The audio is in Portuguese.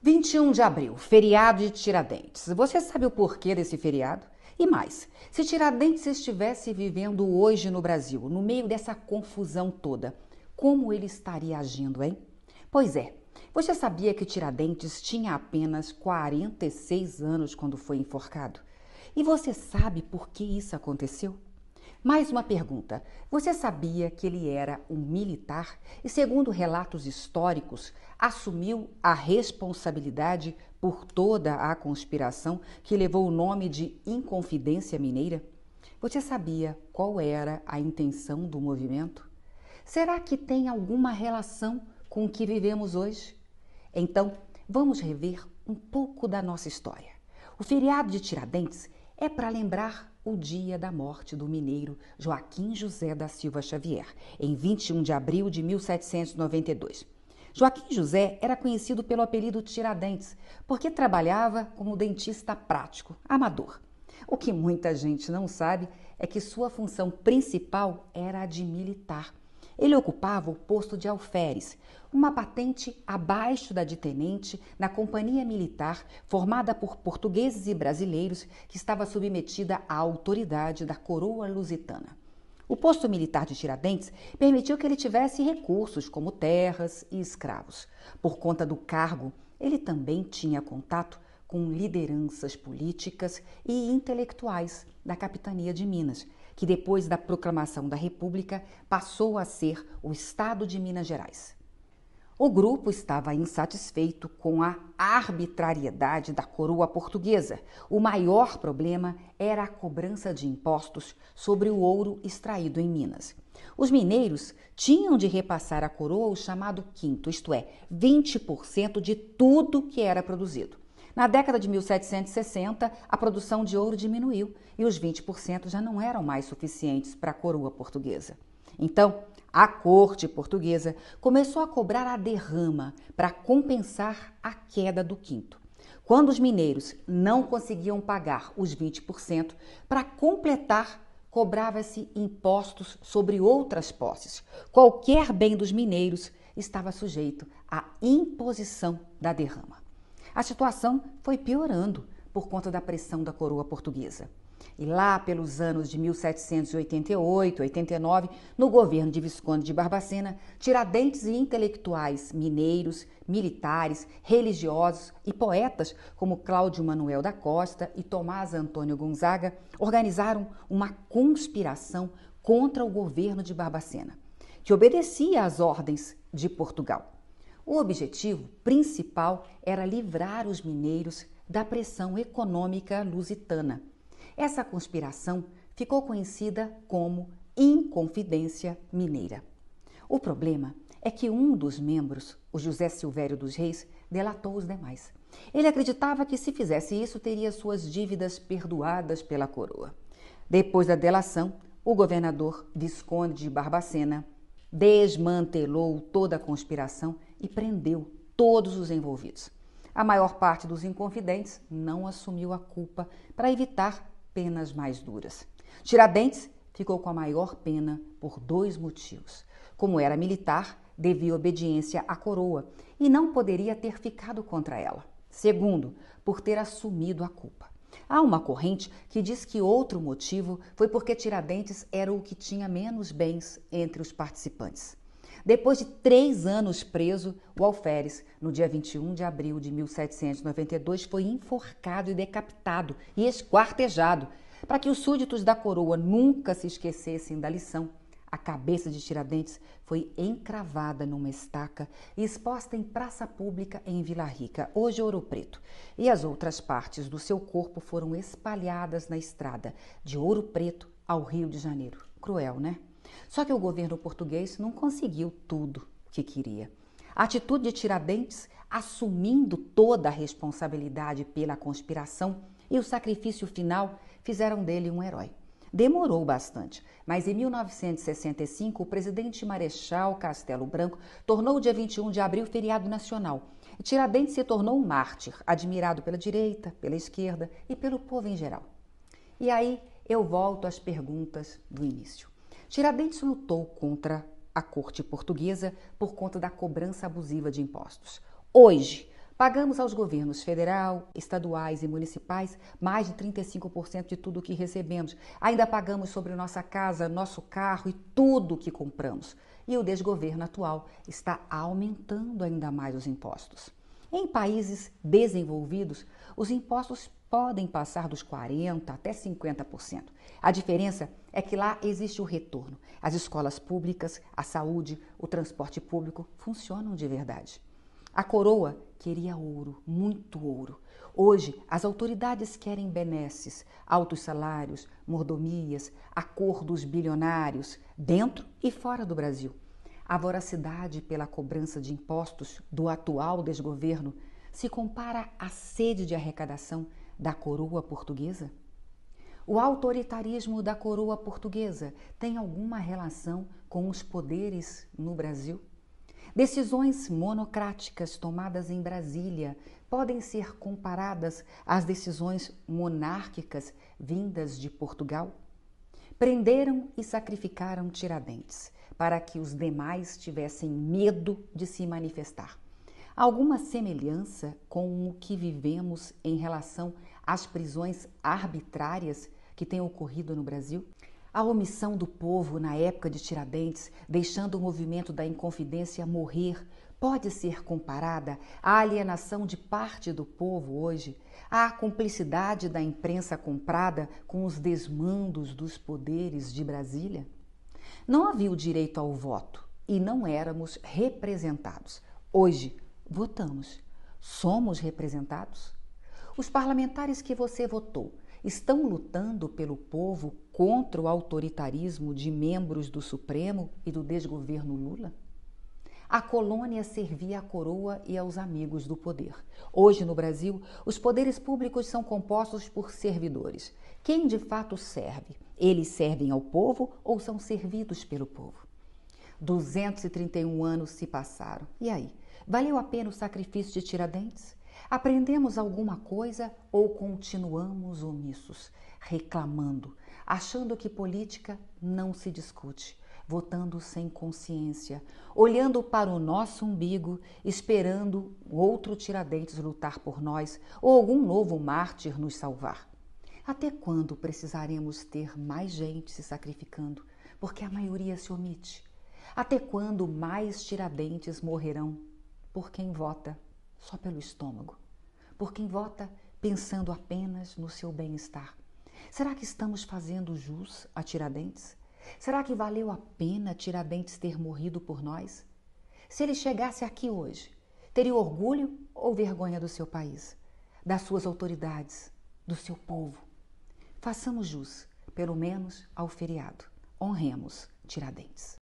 21 de abril, feriado de Tiradentes. Você sabe o porquê desse feriado? E mais, se Tiradentes estivesse vivendo hoje no Brasil, no meio dessa confusão toda, como ele estaria agindo, hein? Pois é, você sabia que Tiradentes tinha apenas 46 anos quando foi enforcado? E você sabe por que isso aconteceu? Mais uma pergunta. Você sabia que ele era um militar e, segundo relatos históricos, assumiu a responsabilidade por toda a conspiração que levou o nome de Inconfidência Mineira? Você sabia qual era a intenção do movimento? Será que tem alguma relação com o que vivemos hoje? Então, vamos rever um pouco da nossa história. O feriado de Tiradentes é para lembrar o dia da morte do mineiro Joaquim José da Silva Xavier, em 21 de abril de 1792. Joaquim José era conhecido pelo apelido Tiradentes, porque trabalhava como dentista prático, amador. O que muita gente não sabe é que sua função principal era a de militar. Ele ocupava o posto de alferes, uma patente abaixo da de tenente na companhia militar formada por portugueses e brasileiros que estava submetida à autoridade da coroa lusitana. O posto militar de Tiradentes permitiu que ele tivesse recursos como terras e escravos. Por conta do cargo, ele também tinha contato com lideranças políticas e intelectuais da capitania de Minas, que depois da proclamação da República passou a ser o Estado de Minas Gerais. O grupo estava insatisfeito com a arbitrariedade da coroa portuguesa. O maior problema era a cobrança de impostos sobre o ouro extraído em Minas. Os mineiros tinham de repassar à coroa o chamado quinto, isto é, 20% de tudo que era produzido. Na década de 1760, a produção de ouro diminuiu e os 20% já não eram mais suficientes para a coroa portuguesa. Então, a corte portuguesa começou a cobrar a derrama para compensar a queda do quinto. Quando os mineiros não conseguiam pagar os 20%, para completar, cobrava-se impostos sobre outras posses. Qualquer bem dos mineiros estava sujeito à imposição da derrama. A situação foi piorando por conta da pressão da coroa portuguesa. E lá pelos anos de 1788, 89, no governo de Visconde de Barbacena, Tiradentes e intelectuais mineiros, militares, religiosos e poetas como Cláudio Manuel da Costa e Tomás Antônio Gonzaga organizaram uma conspiração contra o governo de Barbacena, que obedecia às ordens de Portugal. O objetivo principal era livrar os mineiros da pressão econômica lusitana. Essa conspiração ficou conhecida como Inconfidência Mineira. O problema é que um dos membros, o José Silvério dos Reis, delatou os demais. Ele acreditava que se fizesse isso teria suas dívidas perdoadas pela coroa. Depois da delação, o governador Visconde de Barbacena desmantelou toda a conspiração e prendeu todos os envolvidos. A maior parte dos inconfidentes não assumiu a culpa para evitar penas mais duras. Tiradentes ficou com a maior pena por 2 motivos. Como era militar, devia obediência à coroa e não poderia ter ficado contra ela. Segundo, por ter assumido a culpa. Há uma corrente que diz que outro motivo foi porque Tiradentes era o que tinha menos bens entre os participantes. Depois de 3 anos preso, o alferes, no dia 21 de abril de 1792, foi enforcado e decapitado e esquartejado. Para que os súditos da coroa nunca se esquecessem da lição, a cabeça de Tiradentes foi encravada numa estaca e exposta em praça pública em Vila Rica, hoje Ouro Preto, e as outras partes do seu corpo foram espalhadas na estrada de Ouro Preto ao Rio de Janeiro. Cruel, né? Só que o governo português não conseguiu tudo o que queria. A atitude de Tiradentes, assumindo toda a responsabilidade pela conspiração e o sacrifício final, fizeram dele um herói. Demorou bastante, mas em 1965 o presidente Marechal Castelo Branco tornou o dia 21 de abril feriado nacional. E Tiradentes se tornou um mártir, admirado pela direita, pela esquerda e pelo povo em geral. E aí eu volto às perguntas do início. Tiradentes lutou contra a corte portuguesa por conta da cobrança abusiva de impostos. Hoje, Pagamos aos governos federal, estaduais e municipais mais de 35% de tudo o que recebemos. Ainda pagamos sobre nossa casa, nosso carro e tudo o que compramos. E o desgoverno atual está aumentando ainda mais os impostos. Em países desenvolvidos, os impostos podem passar dos 40% até 50%. A diferença é que lá existe o retorno. As escolas públicas, a saúde, o transporte público funcionam de verdade. A coroa queria ouro, muito ouro. Hoje, as autoridades querem benesses, altos salários, mordomias, acordos bilionários, dentro e fora do Brasil. A voracidade pela cobrança de impostos do atual desgoverno se compara à sede de arrecadação da coroa portuguesa? O autoritarismo da coroa portuguesa tem alguma relação com os poderes no Brasil? Decisões monocráticas tomadas em Brasília podem ser comparadas às decisões monárquicas vindas de Portugal? Prenderam e sacrificaram Tiradentes para que os demais tivessem medo de se manifestar. Alguma semelhança com o que vivemos em relação às prisões arbitrárias que têm ocorrido no Brasil? A omissão do povo na época de Tiradentes, deixando o movimento da Inconfidência morrer, pode ser comparada à alienação de parte do povo hoje, à cumplicidade da imprensa comprada com os desmandos dos poderes de Brasília? Não havia o direito ao voto e não éramos representados. Hoje, votamos. Somos representados? Os parlamentares que você votou estão lutando pelo povo contra o autoritarismo de membros do Supremo e do desgoverno Lula? A colônia servia à coroa e aos amigos do poder. Hoje, no Brasil, os poderes públicos são compostos por servidores. Quem de fato serve? Eles servem ao povo ou são servidos pelo povo? 231 anos se passaram. E aí? Valeu a pena o sacrifício de Tiradentes? Aprendemos alguma coisa ou continuamos omissos, reclamando, achando que política não se discute, votando sem consciência, olhando para o nosso umbigo, esperando outro Tiradentes lutar por nós ou algum novo mártir nos salvar? Até quando precisaremos ter mais gente se sacrificando, porque a maioria se omite? Até quando mais Tiradentes morrerão por quem vota só pelo estômago? Por quem vota pensando apenas no seu bem-estar? Será que estamos fazendo jus a Tiradentes? Será que valeu a pena Tiradentes ter morrido por nós? Se ele chegasse aqui hoje, teria orgulho ou vergonha do seu país, das suas autoridades, do seu povo? Façamos jus, pelo menos ao feriado. Honremos Tiradentes.